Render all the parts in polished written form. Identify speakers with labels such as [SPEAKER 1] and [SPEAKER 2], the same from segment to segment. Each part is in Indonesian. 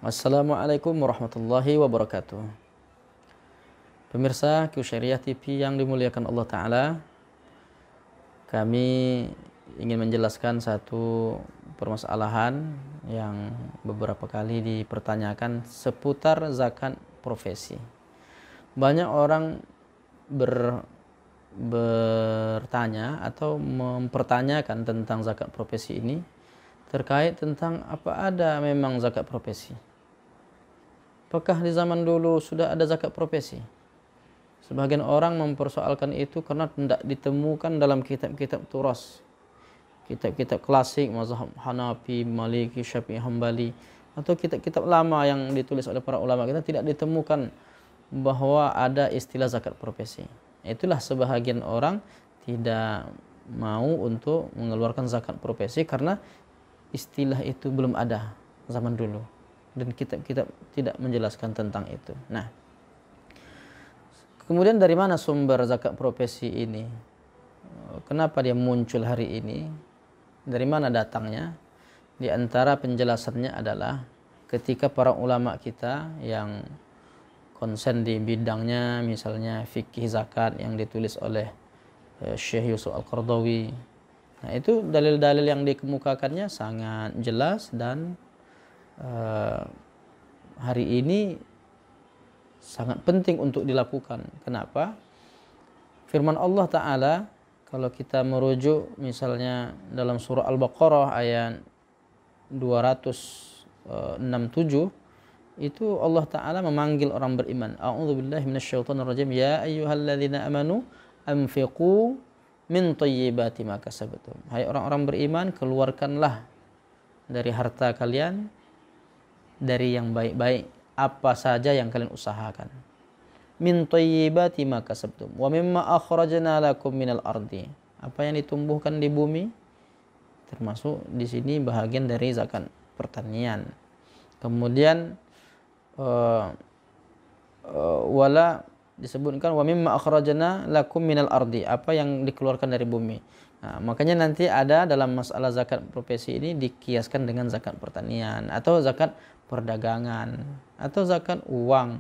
[SPEAKER 1] Assalamualaikum warahmatullahi wabarakatuh. Pemirsa Q Syariah TV yang dimuliakan Allah Ta'ala, kami ingin menjelaskan satu permasalahan yang beberapa kali dipertanyakan seputar zakat profesi. Banyak orang bertanya atau mempertanyakan tentang zakat profesi ini terkait tentang apa ada memang zakat profesi. Apakah di zaman dulu sudah ada zakat profesi? Sebagian orang mempersoalkan itu karena tidak ditemukan dalam kitab-kitab turas, kitab-kitab klasik mazhab Hanafi, Maliki, Syafi'i, Hambali, atau kitab-kitab lama yang ditulis oleh para ulama kita tidak ditemukan bahwa ada istilah zakat profesi. Itulah sebahagian orang tidak mau untuk mengeluarkan zakat profesi karena istilah itu belum ada zaman dulu dan kitab-kitab tidak menjelaskan tentang itu. Nah, kemudian dari mana sumber zakat profesi ini? Kenapa dia muncul hari ini? Dari mana datangnya? Di antara penjelasannya adalah ketika para ulama kita yang konsen di bidangnya, misalnya fikih zakat yang ditulis oleh Syekh Yusuf Al-Qaradawi. Nah, itu dalil-dalil yang dikemukakannya sangat jelas dan hari ini sangat penting untuk dilakukan. Kenapa? Firman Allah Ta'ala, kalau kita merujuk misalnya dalam surah Al-Baqarah ayat 267, itu Allah Ta'ala memanggil orang beriman. A'udzubillahi minasyaitonirrajim. Ya ayyuhalladzina amanu anfiqu min thayyibati ma kasabtum. Hai orang-orang beriman, keluarkanlah dari harta kalian dari yang baik-baik apa saja yang kalian usahakan. Min thayyibati ma kasabtum wa mimma akhrajna lakum minal ardi. Apa yang ditumbuhkan di bumi, termasuk di sini bahagian dari zakat pertanian. Kemudian wala disebutkan wa mimma akhrajna lakum minal ardi, apa yang dikeluarkan dari bumi. Nah, makanya nanti ada dalam masalah zakat profesi ini dikiaskan dengan zakat pertanian atau zakat perdagangan atau zakat uang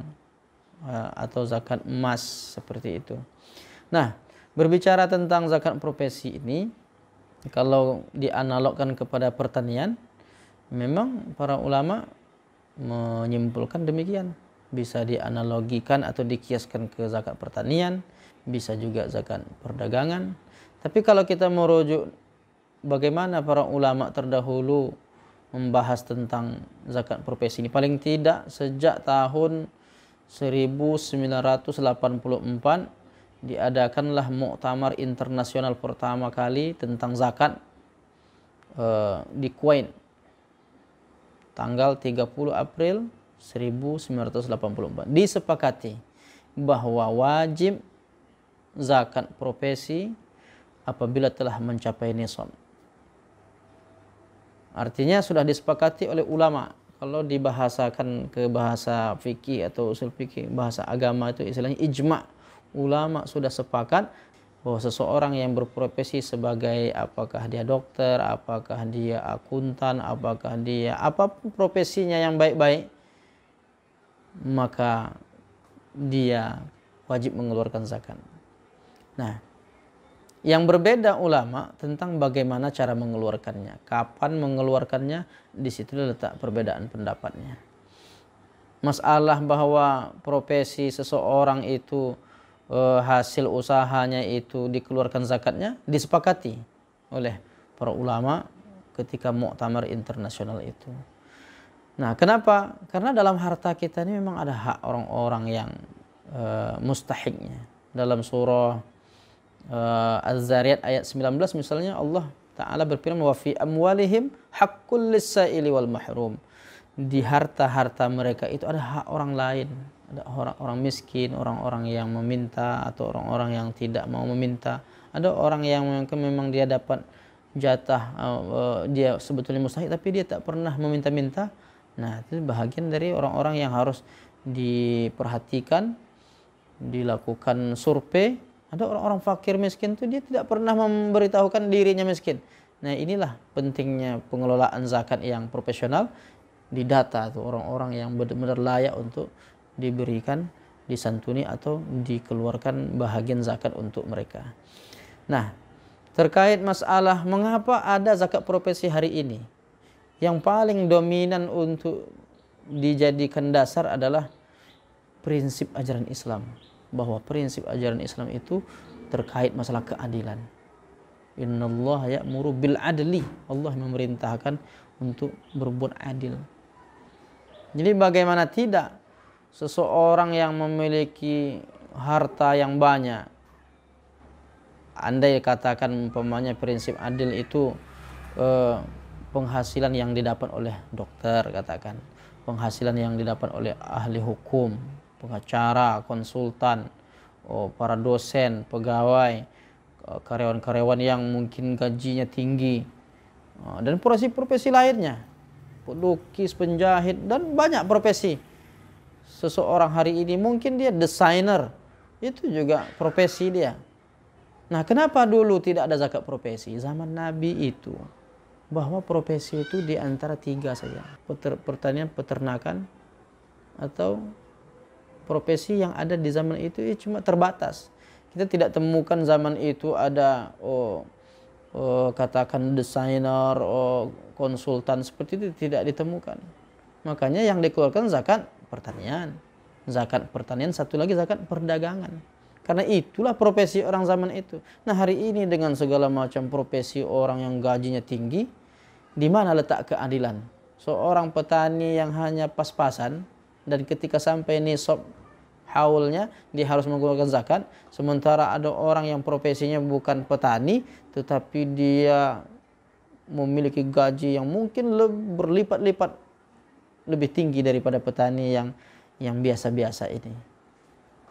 [SPEAKER 1] atau zakat emas, seperti itu. Nah, berbicara tentang zakat profesi ini, kalau dianalogkan kepada pertanian, memang para ulama menyimpulkan demikian. Bisa dianalogikan atau dikiaskan ke zakat pertanian, bisa juga zakat perdagangan. Tapi kalau kita merujuk bagaimana para ulama terdahulu membahas tentang zakat profesi ini, paling tidak sejak tahun 1984 diadakanlah muktamar internasional pertama kali tentang zakat di Kuwait tanggal 30 April 1984. Disepakati bahwa wajib zakat profesi apabila telah mencapai nisab. Artinya sudah disepakati oleh ulama. Kalau dibahasakan ke bahasa fikih atau usul fikih, bahasa agama, itu istilahnya ijma'. Ulama sudah sepakat bahwa seseorang yang berprofesi sebagai apakah dia dokter, apakah dia akuntan, apakah dia apapun profesinya yang baik-baik, maka dia wajib mengeluarkan zakat. Nah, yang berbeda ulama tentang bagaimana cara mengeluarkannya, kapan mengeluarkannya, di situ letak perbedaan pendapatnya. Masalah bahwa profesi seseorang itu hasil usahanya itu dikeluarkan zakatnya disepakati oleh para ulama ketika muktamar internasional itu. Nah, kenapa? Karena dalam harta kita ini memang ada hak orang-orang yang mustahiknya. Dalam surah Az-Zariyat ayat 19 misalnya Allah Ta'ala berfirman wa fi amwalihim haqqul lis-sa'ili wal mahrum. Di harta-harta mereka itu ada hak orang lain, ada orang-orang miskin, orang-orang yang meminta atau orang-orang yang tidak mau meminta. Ada orang yang memang dia dapat jatah, dia sebetulnya mustahik tapi dia tak pernah meminta-minta. Nah, itu bahagian dari orang-orang yang harus diperhatikan, dilakukan survei. Ada orang-orang fakir miskin itu dia tidak pernah memberitahukan dirinya miskin. Nah, inilah pentingnya pengelolaan zakat yang profesional, didata tuh orang-orang yang benar-benar layak untuk diberikan, disantuni atau dikeluarkan bahagian zakat untuk mereka. Nah, terkait masalah mengapa ada zakat profesi hari ini, yang paling dominan untuk dijadikan dasar adalah prinsip ajaran Islam, bahwa prinsip ajaran Islam itu terkait masalah keadilan. Innallaha ya'muru bil adli, Allah memerintahkan untuk berbuat adil. Jadi bagaimana tidak seseorang yang memiliki harta yang banyak, andai katakan umpamanya prinsip adil itu penghasilan yang didapat oleh dokter, katakan penghasilan yang didapat oleh ahli hukum, pengacara, konsultan, para dosen, pegawai, karyawan-karyawan yang mungkin gajinya tinggi, dan profesi-profesi lainnya, pelukis, penjahit, dan banyak profesi. Seseorang hari ini mungkin dia desainer, itu juga profesi dia. Nah, kenapa dulu tidak ada zakat profesi? Zaman Nabi itu, bahwa profesi itu di antara 3 saja. Pertanian, peternakan, atau profesi yang ada di zaman itu cuma terbatas. Kita tidak temukan zaman itu ada katakan desainer, konsultan, seperti itu tidak ditemukan. Makanya yang dikeluarkan zakat pertanian. Zakat pertanian, satu lagi zakat perdagangan. Karena itulah profesi orang zaman itu. Nah, hari ini dengan segala macam profesi orang yang gajinya tinggi, di mana letak keadilan? Seorang petani yang hanya pas-pasan, dan ketika sampai nisab haulnya dia harus mengeluarkan zakat, sementara ada orang yang profesinya bukan petani tetapi dia memiliki gaji yang mungkin berlipat-lipat lebih tinggi daripada petani yang biasa-biasa ini.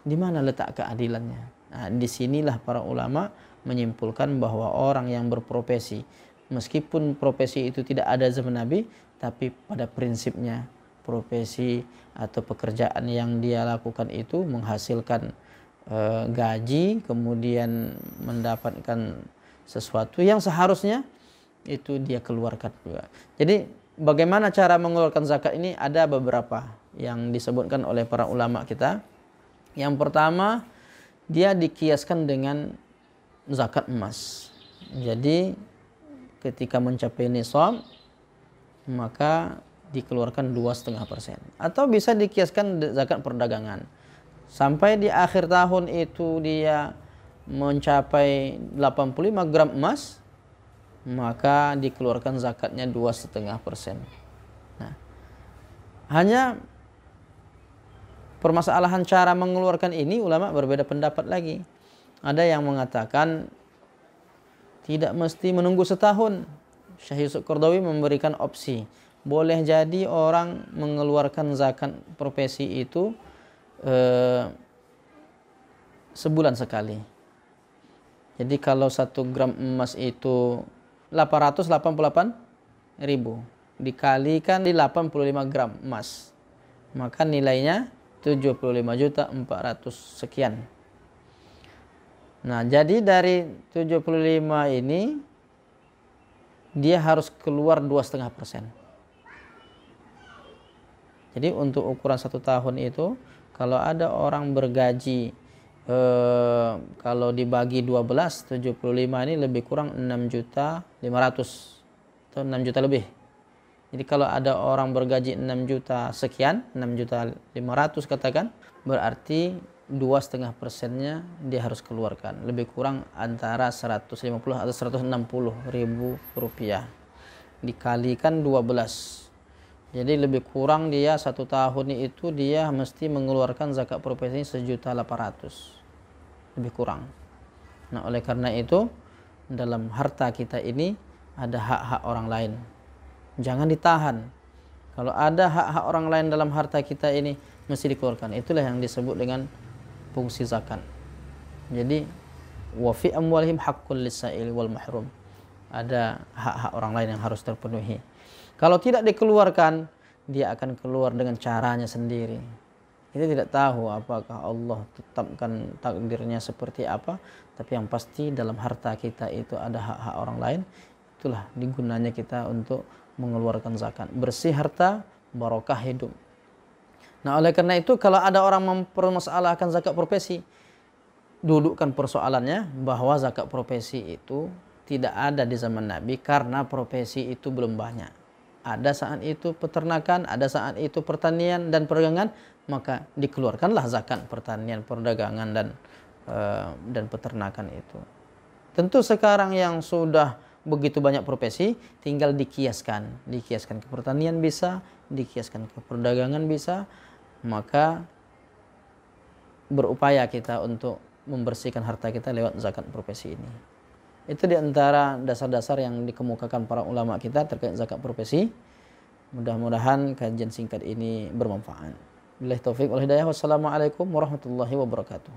[SPEAKER 1] Di mana letak keadilannya? Nah, disinilah para ulama menyimpulkan bahwa orang yang berprofesi, meskipun profesi itu tidak ada zaman Nabi, tapi pada prinsipnya profesi atau pekerjaan yang dia lakukan itu menghasilkan gaji, kemudian mendapatkan sesuatu yang seharusnya itu dia keluarkan juga. Jadi bagaimana cara mengeluarkan zakat ini ada beberapa yang disebutkan oleh para ulama kita. Yang pertama, dia dikiaskan dengan zakat emas. Jadi ketika mencapai nisab maka dikeluarkan 2,5%, atau bisa dikiaskan zakat perdagangan. Sampai di akhir tahun itu dia mencapai 85 gram emas, maka dikeluarkan zakatnya 2,5%. Nah, hanya permasalahan cara mengeluarkan ini ulama berbeda pendapat lagi. Ada yang mengatakan tidak mesti menunggu setahun. Syekh Yusuf Qaradawi memberikan opsi. Boleh jadi orang mengeluarkan zakat profesi itu sebulan sekali. Jadi kalau 1 gram emas itu 888.000 dikalikan di 85 gram emas, maka nilainya 75.400.000 sekian. Nah, jadi dari 75 ini dia harus keluar 2,5%. Jadi untuk ukuran 1 tahun itu, kalau ada orang bergaji kalau dibagi 12, 75 ini lebih kurang 6.500.000 atau 6 juta lebih. Jadi kalau ada orang bergaji 6 juta sekian, 6.500.000 katakan, berarti 2,5%-nya dia harus keluarkan. Lebih kurang antara 150 atau 160.000 rupiah. Dikalikan 12. Jadi lebih kurang dia 1 tahun itu dia mesti mengeluarkan zakat profesi 1.800.000. Lebih kurang. Nah, oleh karena itu dalam harta kita ini ada hak-hak orang lain. Jangan ditahan. Kalau ada hak-hak orang lain dalam harta kita ini mesti dikeluarkan. Itulah yang disebut dengan fungsi zakat. Jadi wa fi amwalihim haqqul lis-sa'il wal mahrum. Ada hak-hak orang lain yang harus terpenuhi. Kalau tidak dikeluarkan, dia akan keluar dengan caranya sendiri. Kita tidak tahu apakah Allah tetapkan takdirnya seperti apa, tapi yang pasti dalam harta kita itu ada hak-hak orang lain. Itulah digunanya kita untuk mengeluarkan zakat. Bersih harta, barokah hidup. Nah, oleh karena itu kalau ada orang mempermasalahkan zakat profesi, dudukkan persoalannya bahwa zakat profesi itu tidak ada di zaman Nabi karena profesi itu belum banyak. Ada saat itu peternakan, ada saat itu pertanian dan perdagangan, maka dikeluarkanlah zakat pertanian, perdagangan dan peternakan itu. Tentu sekarang yang sudah begitu banyak profesi, tinggal dikiaskan ke pertanian bisa, dikiaskan ke perdagangan bisa, maka berupaya kita untuk membersihkan harta kita lewat zakat profesi ini. Itu diantara dasar-dasar yang dikemukakan para ulama kita terkait zakat profesi. Mudah-mudahan kajian singkat ini bermanfaat. Billahi taufik wal hidayah. Wassalamualaikum warahmatullahi wabarakatuh.